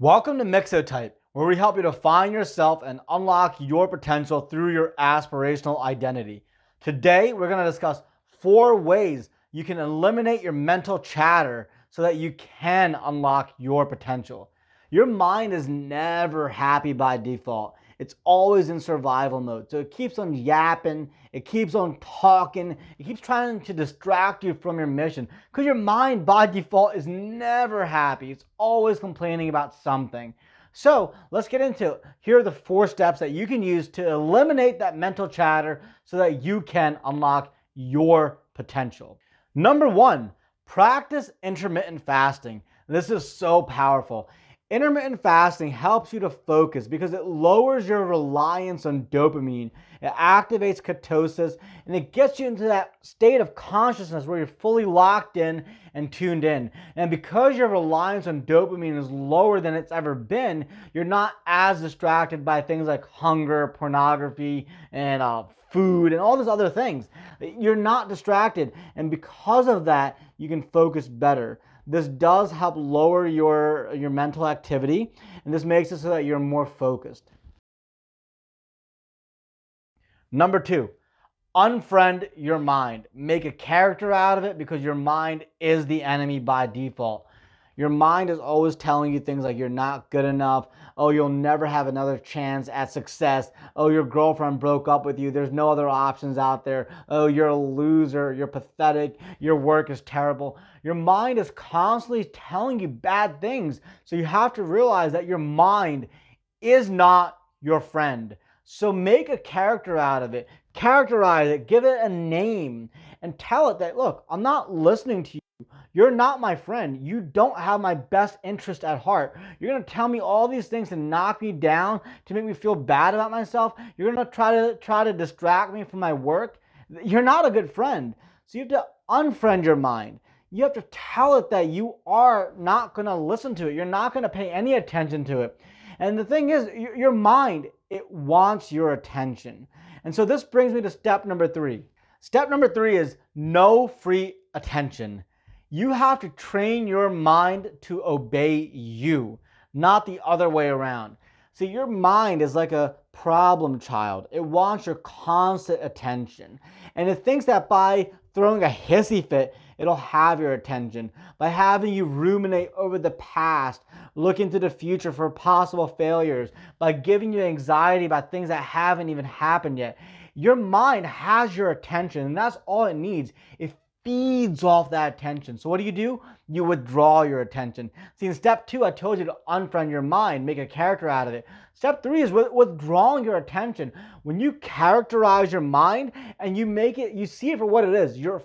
Welcome to MixoType, where we help you to find yourself and unlock your potential through your aspirational identity. Today, we're going to discuss 4 ways you can eliminate your mental chatter so that you can unlock your potential. Your mind is never happy by default. It's always in survival mode. So it keeps on yapping, it keeps on talking, it keeps trying to distract you from your mission. Because your mind by default is never happy. It's always complaining about something. So let's get into it. Here are the 4 steps that you can use to eliminate that mental chatter so that you can unlock your potential. Number 1, practice intermittent fasting. This is so powerful. Intermittent fasting helps you to focus because it lowers your reliance on dopamine. It activates ketosis and it gets you into that state of consciousness where you're fully locked in and tuned in. And because your reliance on dopamine is lower than it's ever been, you're not as distracted by things like hunger, pornography, and food, and all those other things. You're not distracted. And because of that, you can focus better. This does help lower your mental activity, and this makes it so that you're more focused. Number 2, unfriend your mind. Make a character out of it because your mind is the enemy by default. Your mind is always telling you things like you're not good enough. Oh, you'll never have another chance at success. Oh, your girlfriend broke up with you. There's no other options out there. Oh, you're a loser. You're pathetic. Your work is terrible. Your mind is constantly telling you bad things. So you have to realize that your mind is not your friend. So make a character out of it. Characterize it. Give it a name. And tell it that, look, I'm not listening to you. You're not my friend. You don't have my best interest at heart. You're going to tell me all these things to knock me down, to make me feel bad about myself. You're going to try to distract me from my work. You're not a good friend. So you have to unfriend your mind. You have to tell it that you are not going to listen to it. You're not going to pay any attention to it. And the thing is, your mind, it wants your attention. And so this brings me to step number 3. Step number 3 is no free attention. You have to train your mind to obey you, not the other way around. See, your mind is like a problem child. It wants your constant attention. And it thinks that by throwing a hissy fit, it'll have your attention. By having you ruminate over the past, look into the future for possible failures, by giving you anxiety about things that haven't even happened yet. Your mind has your attention, and that's all it needs. It feeds off that attention. So what do? You withdraw your attention. See, in step 2, I told you to unfriend your mind, make a character out of it. Step 3 is withdrawing your attention. When you characterize your mind and you make it, you see it for what it is, your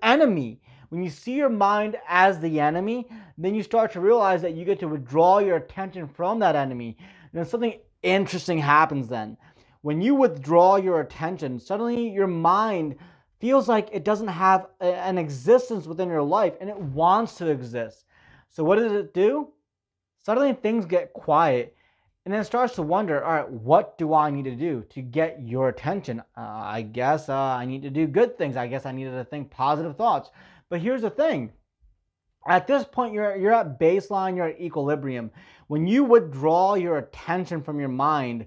enemy. When you see your mind as the enemy, then you start to realize that you get to withdraw your attention from that enemy. And something interesting happens then. When you withdraw your attention, suddenly your mind feels like it doesn't have an existence within your life and it wants to exist. So what does it do? Suddenly things get quiet and then it starts to wonder, all right, what do I need to do to get your attention? I guess I need to do good things. I guess I needed to think positive thoughts. But here's the thing. At this point, you're at baseline, you're at equilibrium. When you withdraw your attention from your mind,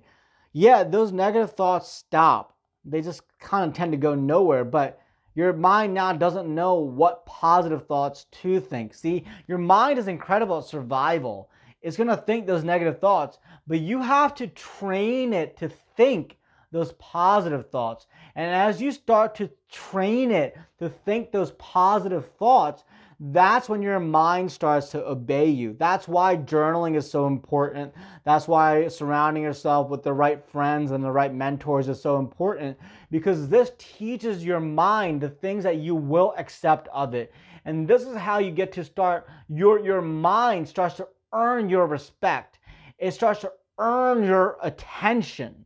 yeah, those negative thoughts stop. They just kind of tend to go nowhere, but your mind now doesn't know what positive thoughts to think. See, your mind is incredible at survival. It's going to think those negative thoughts, but you have to train it to think those positive thoughts. And as you start to train it to think those positive thoughts, that's when your mind starts to obey you. That's why journaling is so important. That's why surrounding yourself with the right friends and the right mentors is so important, because this teaches your mind the things that you will accept of it. And this is how you get to start, your mind starts to earn your respect. It starts to earn your attention.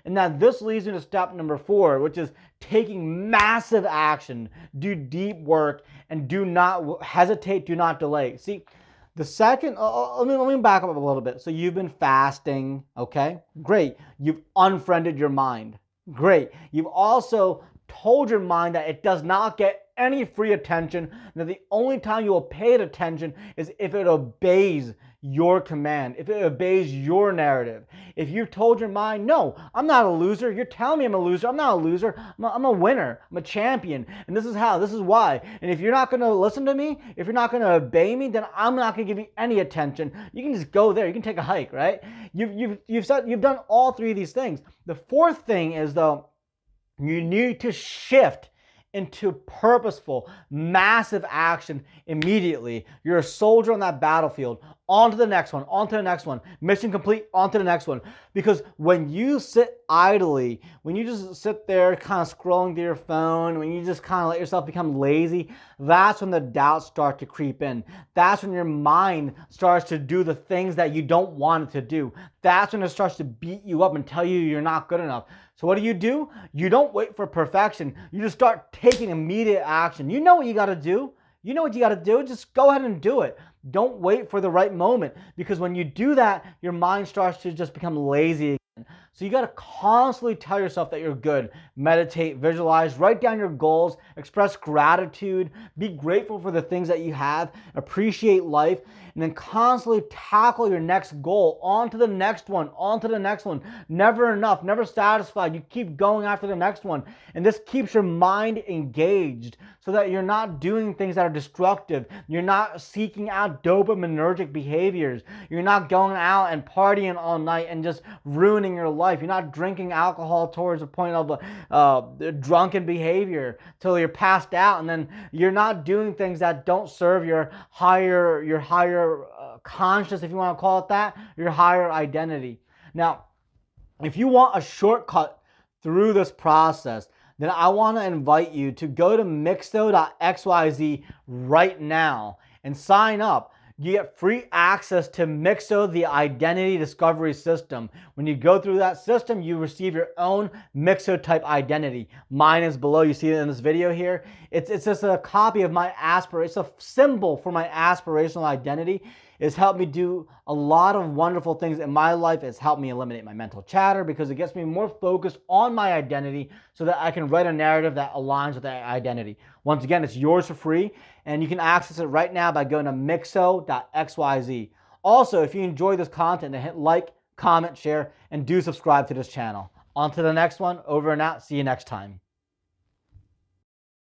And now this leads me to step number 4, which is taking massive action. Do deep work and do not hesitate, do not delay. See, the second, let me back up a little bit. So you've been fasting, okay? Great. You've unfriended your mind. Great. You've also told your mind that it does not get any free attention, that the only time you will pay it attention is if it obeys your command, if it obeys your narrative. If you've told your mind, no, I'm not a loser, you're telling me I'm a loser, I'm not a loser, I'm a winner, I'm a champion, and this is how, this is why. And if you're not going to listen to me, if you're not going to obey me, then I'm not going to give you any attention. You can just go there, you can take a hike, right? You've done all three of these things. The fourth thing is, though, you need to shift into purposeful, massive action immediately. You're a soldier on that battlefield. On to the next one, on to the next one. Mission complete, on to the next one. Because when you sit idly, when you just sit there kind of scrolling through your phone, when you just kind of let yourself become lazy, that's when the doubts start to creep in. That's when your mind starts to do the things that you don't want it to do. That's when it starts to beat you up and tell you you're not good enough. So what do? You don't wait for perfection. You just start taking immediate action. You know what you got to do. You know what you got to do. Just go ahead and do it. Don't wait for the right moment, because when you do that, your mind starts to just become lazy again. So you got to constantly tell yourself that you're good. Meditate, visualize, write down your goals, express gratitude, be grateful for the things that you have, appreciate life, and then constantly tackle your next goal. On to the next one, on to the next one. Never enough, never satisfied. You keep going after the next one. And this keeps your mind engaged so that you're not doing things that are destructive. You're not seeking out dopaminergic behaviors. You're not going out and partying all night and just ruining your life. You're not drinking alcohol towards the point of drunken behavior till you're passed out, and then you're not doing things that don't serve your higher conscious, if you want to call it that, your higher identity. Now, if you want a shortcut through this process, then I want to invite you to go to mixo.xyz right now and sign up. You get free access to Mixo, the identity discovery system. When you go through that system, you receive your own MixoType identity. Mine is below. You see it in this video here. It's just a copy of my it's a symbol for my aspirational identity. It's helped me do a lot of wonderful things in my life. It's helped me eliminate my mental chatter because it gets me more focused on my identity so that I can write a narrative that aligns with that identity. Once again, it's yours for free, and you can access it right now by going to mixo.xyz. Also, if you enjoy this content, then hit like, comment, share, and do subscribe to this channel. On to the next one. Over and out. See you next time.